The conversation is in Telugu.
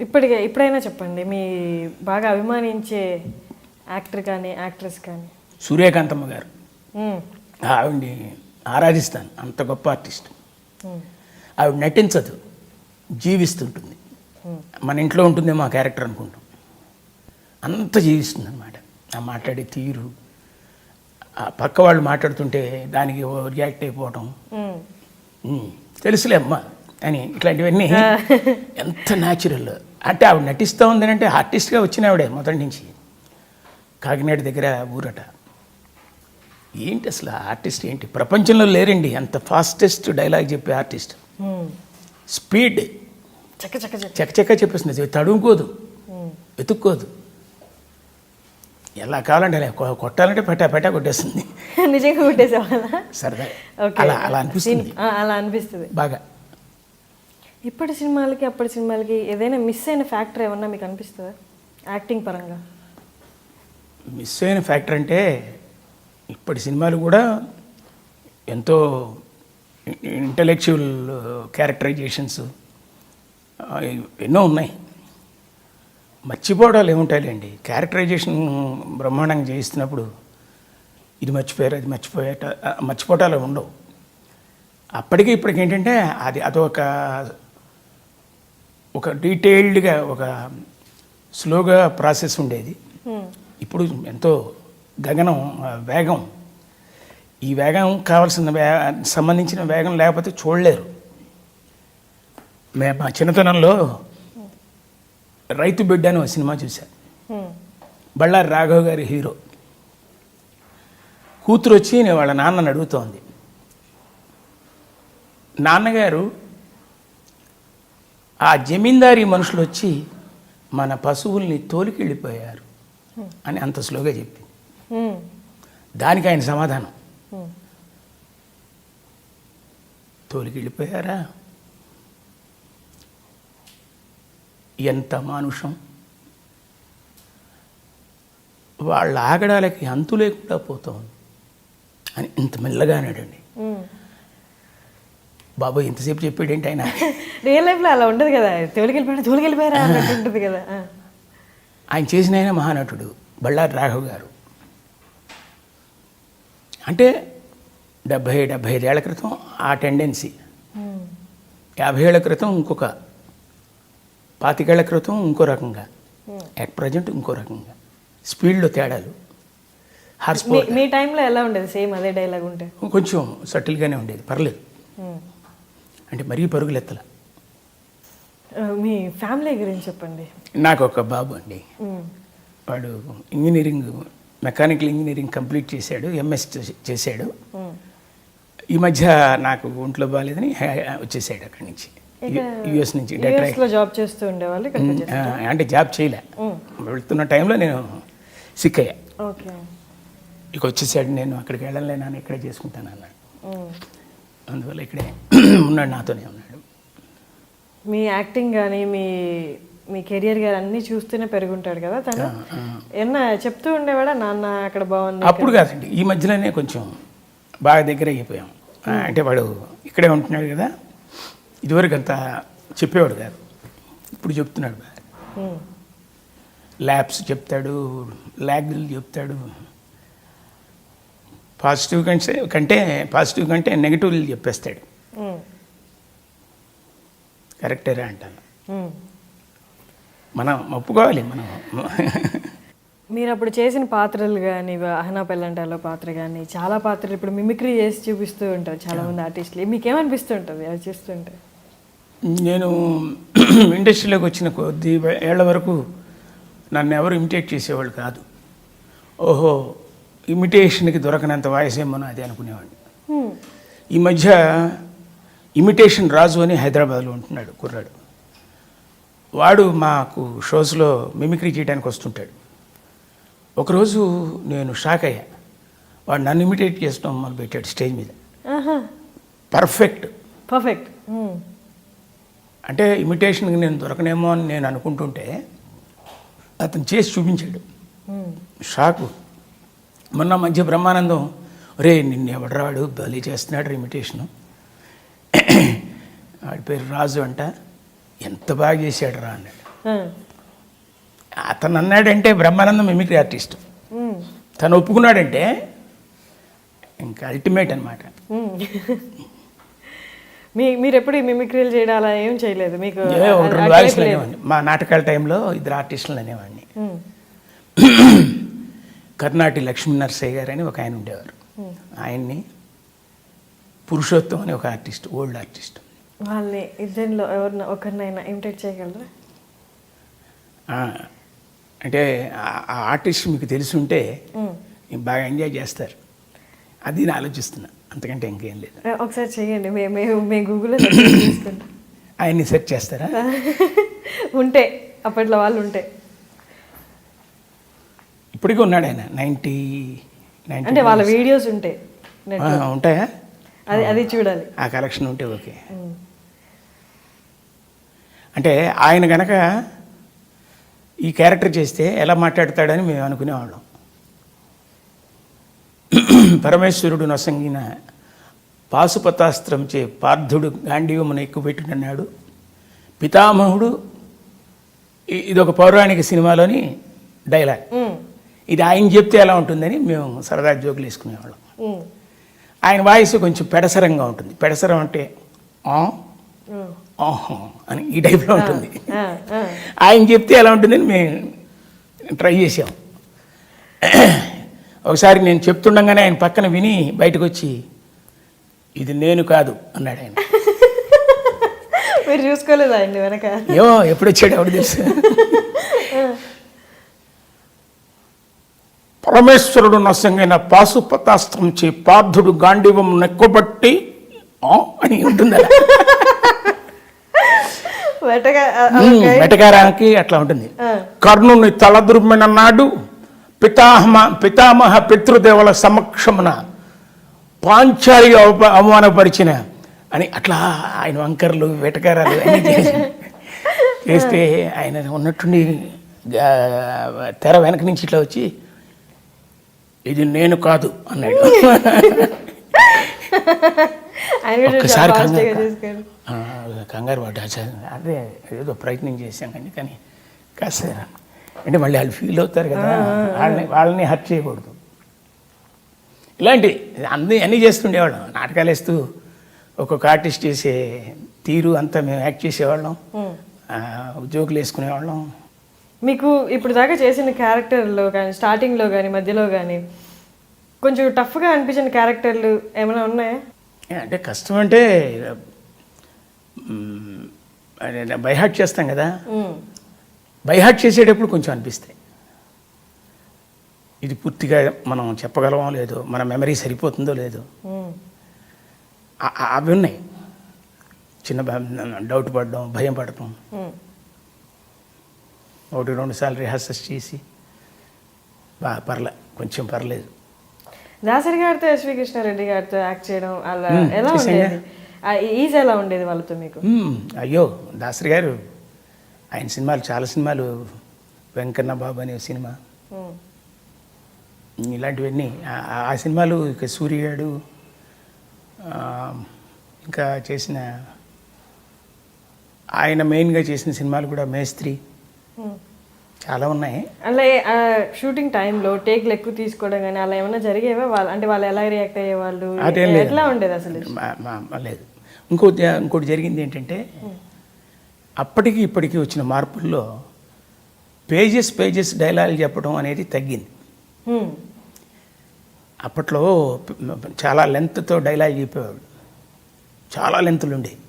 ఇప్పుడైనా చెప్పండి మీ బాగా అభిమానించే యాక్టర్ కానీ యాక్ట్రెస్ కానీ. సూర్యకాంతమ్మ గారు, ఆవిడ్ని ఆరాధిస్తాను. అంత గొప్ప ఆర్టిస్ట్. ఆవిడ నటించదు, జీవిస్తుంటుంది. మన ఇంట్లో ఉంటుంది మా క్యారెక్టర్ అనుకుంటాం. అంత జీవిస్తుంది అనమాట. ఆ మాట్లాడే తీరు, ఆ పక్క వాళ్ళు మాట్లాడుతుంటే దానికి రియాక్ట్ అయిపోవటం, తెలుసులే అమ్మా అని ఇట్లాంటివన్నీ ఎంత న్యాచురల్. అంటే ఆవిడ నటిస్తూ ఉందని అంటే ఆర్టిస్ట్గా వచ్చిన ఆవిడే మొదటి నుంచి. కాకినాడ దగ్గర ఊరట. ఏంటి అసలు ఆర్టిస్ట్ ఏంటి, ప్రపంచంలో లేరండి అంత ఫాస్టెస్ట్ డైలాగ్ చెప్పే ఆర్టిస్ట్. స్పీడ్ చక్క చెప్పేస్తుంది, తడుముకోదు, వెతుక్కోదు. ఎలా కావాలంటే కొట్టాలంటే పెట్టా కొట్టేస్తుంది. నిజంగా కొట్టేసేవాళ్ళ సరదా అలా అనిపిస్తుంది. అలా అనిపిస్తుంది బాగా. ఇప్పటి సినిమాలకి అప్పటి సినిమాలకి ఏదైనా మిస్ అయిన ఫ్యాక్టర్ ఏమన్నా మీకు అనిపిస్తుందా యాక్టింగ్ పరంగా? మిస్ అయిన ఫ్యాక్టర్ అంటే ఇప్పటి సినిమాలు కూడా ఎంతో ఇంటలెక్చువల్ క్యారెక్టరైజేషన్స్ ఎన్నో ఉన్నాయి. మర్చిపోవడాలు ఏముంటాయిలేండి. క్యారెక్టరైజేషన్ బ్రహ్మాండంగా చేయిస్తున్నప్పుడు ఇది మర్చిపోయారు అది మర్చిపోవటాలు ఉండవు. అప్పటికి ఇప్పటికి ఏంటంటే ఒక డీటెయిల్డ్గా ఒక స్లోగా ప్రాసెస్ ఉండేది. ఇప్పుడు ఎంతో గగనం వేగం. ఈ వేగం కావాల్సిన సంబంధించిన వేగం లేకపోతే చూడలేరు. మా చిన్నతనంలో రైతు బిడ్డ అని ఒక సినిమా చూశాను. బళ్ళారి రాఘవ్ గారి హీరో. కూతురు వచ్చి వాళ్ళ నాన్నని అడుగుతోంది, నాన్నగారు ఆ జమీందారీ మనుషులు వచ్చి మన పశువుల్ని తోలికెళ్ళిపోయారు అని అంత స్లోగా చెప్పింది. దానికి ఆయన సమాధానం, తోలికెళ్ళిపోయారా, ఎంత మానుషం, వాళ్ళ ఆగడాలకి అంతు లేకుండా పోతుంది అని ఇంత మెల్లగా అన్నాడండి. బాబు ఇంతసేపు చెప్పాడేంటి ఆయన. రియల్ లైఫ్లో అలా ఉండదు కదా, తోలికెళ్ళిపోయారా అన్నట్టు ఉంటుంది కదా. ఆయన చేసిన ఆయన మహానటుడు బళ్ళారి రాఘవ్ గారు. అంటే 70-75 ఏళ్ల క్రితం ఆ టెండెన్సీ, 50 ఏళ్ల క్రితం ఇంకొక, 25 ఏళ్ల క్రితం ఇంకో రకంగా, అట్ ప్రజెంట్ ఇంకో రకంగా. స్పీడ్లో తేడాలు. Horse power. మీ టైంలో ఎలా ఉండేది? సేమ్ అదే డైలాగ్ ఉంటే కొంచెం సటిల్గానే ఉండేది, పర్లేదు. అంటే మరీ పరుగులెత్తల. మీ ఫ్యామిలీ గురించి చెప్పండి. నాకు ఒక బాబు అండి. వాడు ఇంజనీరింగ్, మెకానికల్ ఇంజనీరింగ్ కంప్లీట్ చేశాడు, ఎంఎస్ చేశాడు. ఈ మధ్య నాకు ఒంట్లో బాగాలేదని వచ్చేసాడు అక్కడి నుంచి, యుఎస్ నుంచి. జాబ్ చేస్తూ ఉండేవాళ్ళు? అంటే జాబ్ చేయలే, వెళ్తున్న టైంలో నేను సిక్ అయ్యా. ఇక వచ్చేసాడు. నేను అక్కడికి వెళ్ళలేను, ఇక్కడే చేసుకుంటాను అన్నాడు. అందువల్ల ఇక్కడే ఉన్నాడు, నాతోనే ఉన్నాడు. మీ యాక్టింగ్ కానీ మీ కెరియర్ కానీ అన్నీ చూస్తూనే పెరుగుంటాడు కదా తను. ఏమన్నా చెప్తూ ఉండేవాడా, నాన్న అక్కడ బాగుంది? అప్పుడు కాదండి, ఈ మధ్యలోనే కొంచెం బాగా దగ్గర అయిపోయాం. అంటే వాడు ఇక్కడే ఉంటున్నాడు కదా, ఇదివరకు అంతా చెప్పేవాడు కాదు, ఇప్పుడు చెప్తున్నాడు బాగా. ల్యాబ్స్ చెప్తాడు, ల్యాగ్లు చెప్తాడు. పాజిటివ్ కంటే నెగిటివ్లు చెప్పేస్తాడు. కరెక్టేరా అంటాను. మనం ఒప్పుకోవాలి. మనం మీరు అప్పుడు చేసిన పాత్రలు కానీ, అహనా పెళ్ళంటాలో పాత్ర కానీ, చాలా పాత్రలు ఇప్పుడు మిమిక్రీ చేసి చూపిస్తూ ఉంటారు చాలామంది ఆర్టిస్టులు. మీకేమనిపిస్తూ ఉంటుంది అది చేస్తుంటే? నేను ఇండస్ట్రీలోకి వచ్చిన కొద్ది ఏళ్ల వరకు నన్ను ఎవరు ఇమిటేట్ చేసేవాళ్ళు కాదు. ఓహో, ఇమిటేషన్కి దొరకనంత వాయిస్ ఏమో అది అనుకునేవాడిని. ఈ మధ్య ఇమిటేషన్ రాజు అని హైదరాబాద్లో ఉంటున్నాడు కుర్రాడు. వాడు మాకు షోస్లో మిమిక్రీ చేయడానికి వస్తుంటాడు. ఒకరోజు నేను షాక్ అయ్యా. వాడు నన్ను ఇమిటేట్ చేస్తాం మొదలుపెట్టాడు స్టేజ్ మీద. పర్ఫెక్ట్. అంటే ఇమిటేషన్కి నేను దొరకనేమో అని నేను అనుకుంటుంటే అతను చేసి చూపించాడు. షాకు. మొన్న మధ్య బ్రహ్మానందం, రే నిన్ను ఎవడరాడు బలి చేస్తున్నాడు ఇమిటేషను, వాడి పేరు రాజు అంట, ఎంత బాగా చేశాడు రా అన్నాడు. అతను అన్నాడంటే బ్రహ్మానందం మిమిక్రీ ఆర్టిస్ట్, తను ఒప్పుకున్నాడంటే ఇంకా అల్టిమేట్ అనమాట. మీరు ఎప్పుడు ఈ మిమిక్రీలు చేయడం అలా ఏం చేయలేదు? మీకు ఒకటి 2 వాయిస్లు అనేవాడిని మా నాటకాల టైంలో, 2 ఆర్టిస్టులు అనేవాడిని. కర్ణాటి లక్ష్మీ నరసయ్య గారు అని ఒక ఆయన ఉండేవారు, ఆయన్ని పురుషోత్తం అని ఒక ఆర్టిస్ట్, ఓల్డ్ ఆర్టిస్ట్. వాళ్ళని ఇద్దరిలో ఎవరిన ఒకరినైనా ఇమిటేట్ చేయగలరా? అంటే ఆ ఆర్టిస్ట్ మీకు తెలిసి ఉంటే బాగా ఎంజాయ్ చేస్తారు, అది నేను ఆలోచిస్తున్నా, అంతకంటే ఇంకేం లేదు. ఒకసారి చెయ్యండి, మేము గూగుల్లో తీసుకుంటాం. ఆయన్ని సెర్చ్ చేస్తారా? ఉంటే అప్పట్లో వాళ్ళు ఉంటే. ఇప్పటికీ ఉన్నాడు ఆయన, 90 అంటే వాళ్ళ వీడియోస్ ఉంటే ఉంటాయా? అది చూడాలి, ఆ కలెక్షన్ ఉంటే ఓకే. అంటే ఆయన గనక ఈ క్యారెక్టర్ చేస్తే ఎలా మాట్లాడతాడని మేము అనుకునేవాళ్ళం. పరమేశ్వరుడు నొసంగిన పాశుపతాస్త్రంచే పార్థుడు గాంధీవమును ఎక్కుపెట్టునన్నాడు పితామహుడు. ఇది ఒక పౌరాణిక సినిమాలోని డైలాగ్. ఇది ఆయన చెప్తే ఎలా ఉంటుందని మేము సరదా జోకులు వేసుకునేవాళ్ళం. ఆయన వాయిస్ కొంచెం పెడసరంగా ఉంటుంది. పెడసరం అంటే ఆహా అని ఈ టైప్లో ఉంటుంది. ఆయన చెప్తే ఎలా ఉంటుందని మేము ట్రై చేసాం. ఒకసారి నేను చెప్తుండగానే ఆయన పక్కన విని బయటకు వచ్చి, ఇది నేను కాదు అన్నాడు ఆయన. మీరు చూసుకోలేదు ఆయన వెనక? ఏమో ఎప్పుడు వచ్చాడు ఎవడు తెలుసు. పరమేశ్వరుడు నొసంగైన పాశుపతాస్త్రం చే పార్థుడు గాంధీవం నెక్కబట్టి అని ఉంటుంది. వెటకారానికి అట్లా ఉంటుంది. కర్ణుని తలదుర్మినన్నాడు పితామహ పితృదేవుల సమక్షమున పాంచాలి అవమానపరిచిన అని అట్లా ఆయన వంకర్లు వెటకారాలు అన్నీ చేస్తే ఆయన ఉన్నట్టుండి తెర వెనక నుంచి ఇట్లా వచ్చి, ఇది నేను కాదు అన్నాడు. ఒక్కసారి కంగారు పడ్డా. అదే ఏదో ప్రయత్నం చేశాం కానీ కాస్త అంటే మళ్ళీ వాళ్ళు ఫీల్ అవుతారు కదా, వాళ్ళని హర్ట్ చేయకూడదు. ఇలాంటి అన్నీ చేస్తుండేవాళ్ళం. నాటకాలు వేస్తూ ఒక్కొక్క ఆర్టిస్ట్ చేసే తీరు అంతా మేము యాక్ట్ చేసేవాళ్ళం, జోకులు వేసుకునేవాళ్ళం. మీకు ఇప్పుడు దాకా చేసిన క్యారెక్టర్లో కానీ, స్టార్టింగ్లో కానీ, మధ్యలో కానీ కొంచెం టఫ్గా అనిపించిన క్యారెక్టర్లు ఏమైనా ఉన్నాయా? అంటే కష్టం అంటే బైహార్ట్ చేస్తాం కదా, బైహార్ట్ చేసేటప్పుడు కొంచెం అనిపిస్తాయి. ఇది పూర్తిగా మనం చెప్పగలమో లేదో, మన మెమరీ సరిపోతుందో లేదో, అవి ఉన్నాయి. చిన్న డౌట్ పడడం, భయం పడటం, 1-2 సార్లు రిహార్సల్స్ చేసి కొంచెం పర్లేదు. దాసరి గారితో, ఎస్వి కృష్ణారెడ్డి గారితో యాక్ట్ చేయడం అలా ఎలా ఉండేది? ఈజీ ఎలా ఉండేది వాళ్ళతో మీకు? అయ్యో, దాసరి గారు ఆయన సినిమాలు, చాలా సినిమాలు, వెంకన్న బాబు అనే సినిమా, ఇలాంటివన్నీ ఆ సినిమాలు, ఇక సూర్యగాడు, ఇంకా చేసిన ఆయన మెయిన్గా చేసిన సినిమాలు కూడా మేస్త్రి, చాలా ఉన్నాయి. అలా షూటింగ్ టైంలో టేక్లు ఎక్కువ తీసుకోవడం కానీ అలా ఏమైనా జరిగేవా? అంటే వాళ్ళు ఎలా రియాక్ట్ అయ్యేవాళ్ళు, ఎట్లా ఉండేది అసలు? లేదు. ఇంకోటి జరిగింది ఏంటంటే, అప్పటికి ఇప్పటికీ వచ్చిన మార్పుల్లో పేజెస్ డైలాగ్ చెప్పడం అనేది తగ్గింది. అప్పట్లో చాలా లెంత్తో డైలాగ్ చెప్పేవాడు, చాలా లెంత్లు ఉండేవి.